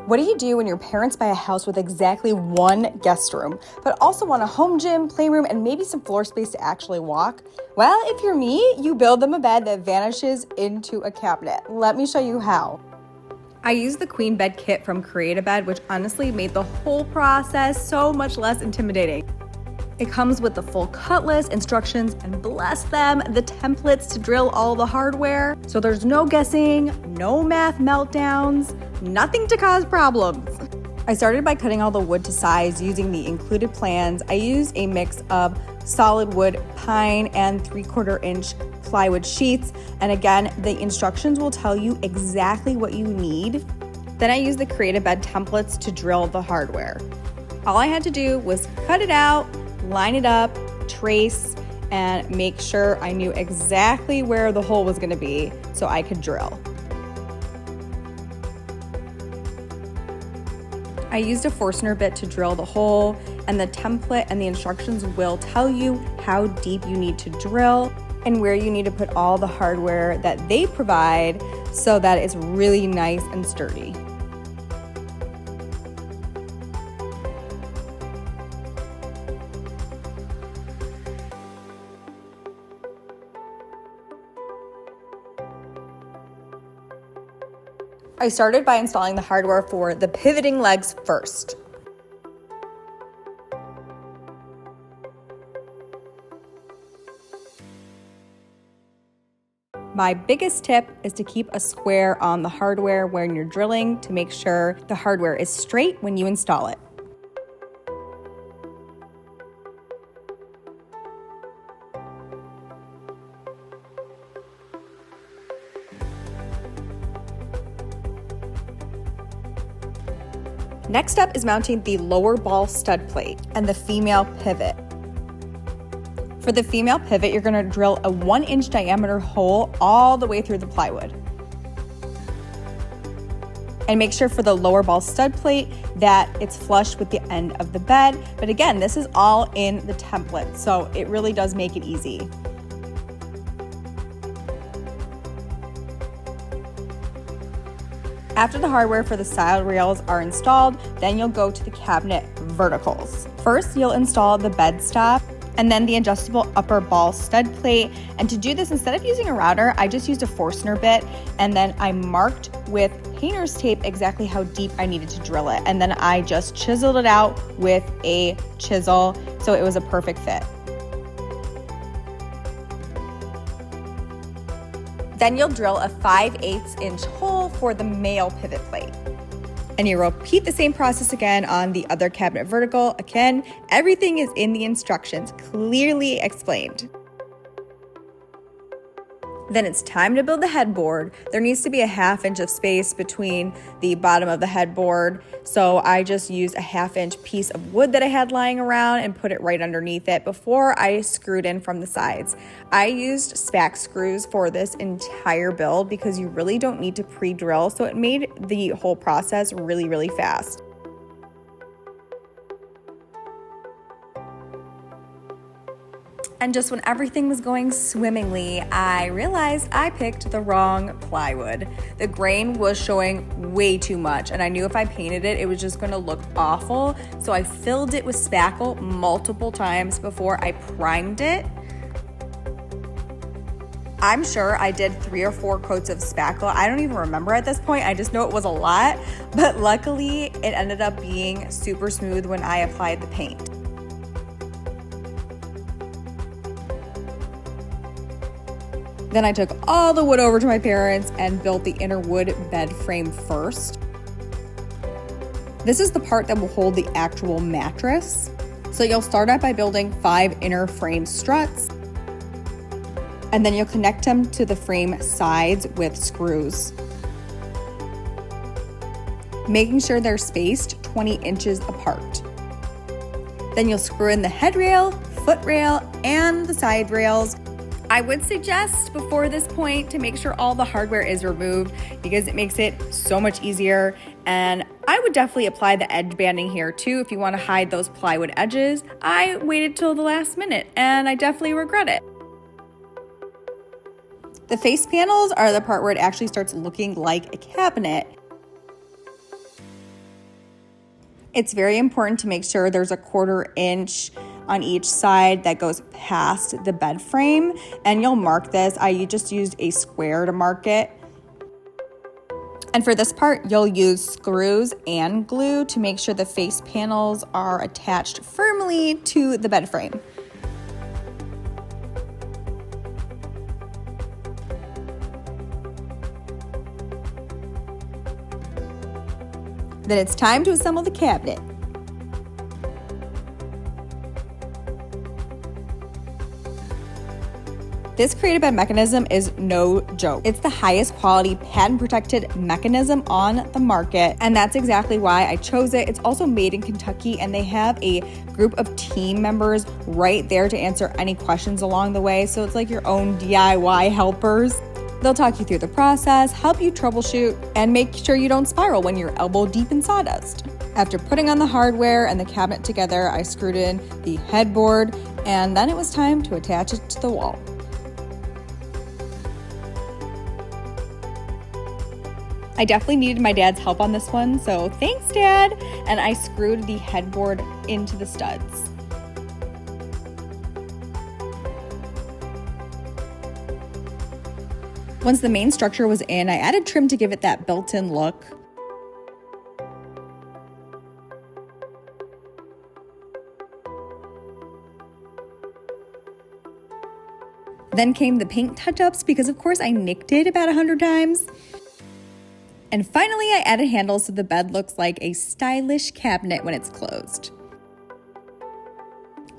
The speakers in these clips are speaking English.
What do you do when your parents buy a house with exactly one guest room, but also want a home gym, playroom, and maybe some floor space to actually walk? Well, if you're me, you build them a bed that vanishes into a cabinet. Let me show you how. I used the queen bed kit from Create a Bed, which honestly made the whole process so much less intimidating. It comes with the full cut list, instructions, and bless them, the templates to drill all the hardware. So there's no guessing, no math meltdowns, nothing to cause problems. I started by cutting all the wood to size using the included plans. I used a mix of solid wood, pine, and 3/4 inch plywood sheets. And again, the instructions will tell you exactly what you need. Then I used the Create a Bed templates to drill the hardware. All I had to do was cut it out, line it up, trace, and make sure I knew exactly where the hole was going to be so I could drill. I used a Forstner bit to drill the hole, and the template and the instructions will tell you how deep you need to drill and where you need to put all the hardware that they provide so that it's really nice and sturdy. I started by installing the hardware for the pivoting legs first. My biggest tip is to keep a square on the hardware when you're drilling to make sure the hardware is straight when you install it. Next up is mounting the lower ball stud plate and the female pivot. For the female pivot, you're going to drill a 1-inch diameter hole all the way through the plywood. And make sure for the lower ball stud plate that it's flush with the end of the bed. But again, this is all in the template, so it really does make it easy. After the hardware for the side rails are installed, then you'll go to the cabinet verticals. First, you'll install the bed stop and then the adjustable upper ball stud plate. And to do this, instead of using a router, I just used a Forstner bit, and then I marked with painter's tape exactly how deep I needed to drill it. And then I just chiseled it out with a chisel, so it was a perfect fit. Then you'll drill a 5/8 inch hole for the male pivot plate. And you repeat the same process again on the other cabinet vertical. Again, everything is in the instructions, clearly explained. Then it's time to build the headboard. There needs to be a 1/2 inch of space between the bottom of the headboard. So I just used a 1/2 inch piece of wood that I had lying around and put it right underneath it before I screwed in from the sides. I used SPAC screws for this entire build because you really don't need to pre-drill. So it made the whole process really, really fast. And just when everything was going swimmingly, I realized I picked the wrong plywood. The grain was showing way too much, and I knew if I painted it, it was just gonna look awful. So I filled it with spackle multiple times before I primed it. I'm sure I did 3 or 4 coats of spackle. I don't even remember at this point. I just know it was a lot, but luckily it ended up being super smooth when I applied the paint. Then I took all the wood over to my parents and built the inner wood bed frame first. This is the part that will hold the actual mattress. So you'll start out by building 5 inner frame struts, and then you'll connect them to the frame sides with screws, making sure they're spaced 20 inches apart. Then you'll screw in the head rail, foot rail, and the side rails. I would suggest before this point to make sure all the hardware is removed because it makes it so much easier. And I would definitely apply the edge banding here too if you want to hide those plywood edges. I waited till the last minute and I definitely regret it. The face panels are the part where it actually starts looking like a cabinet. It's very important to make sure there's a 1/4 inch on each side that goes past the bed frame, and you'll mark this. I just used a square to mark it. And for this part, you'll use screws and glue to make sure the face panels are attached firmly to the bed frame. Then it's time to assemble the cabinet. This Create a Bed mechanism is no joke. It's the highest quality patent protected mechanism on the market, and that's exactly why I chose it. It's also made in Kentucky, and they have a group of team members right there to answer any questions along the way. So it's like your own DIY helpers. They'll talk you through the process, help you troubleshoot, and make sure you don't spiral when you're elbow deep in sawdust. After putting on the hardware and the cabinet together, I screwed in the headboard, and then it was time to attach it to the wall. I definitely needed my dad's help on this one, so thanks, Dad! And I screwed the headboard into the studs. Once the main structure was in, I added trim to give it that built-in look. Then came the paint touch-ups because of course I nicked it about 100 times. And finally, I added handles so the bed looks like a stylish cabinet when it's closed.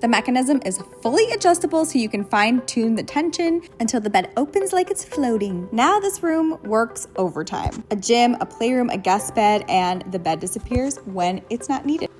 The mechanism is fully adjustable so you can fine-tune the tension until the bed opens like it's floating. Now this room works overtime. A gym, a playroom, a guest bed, and the bed disappears when it's not needed.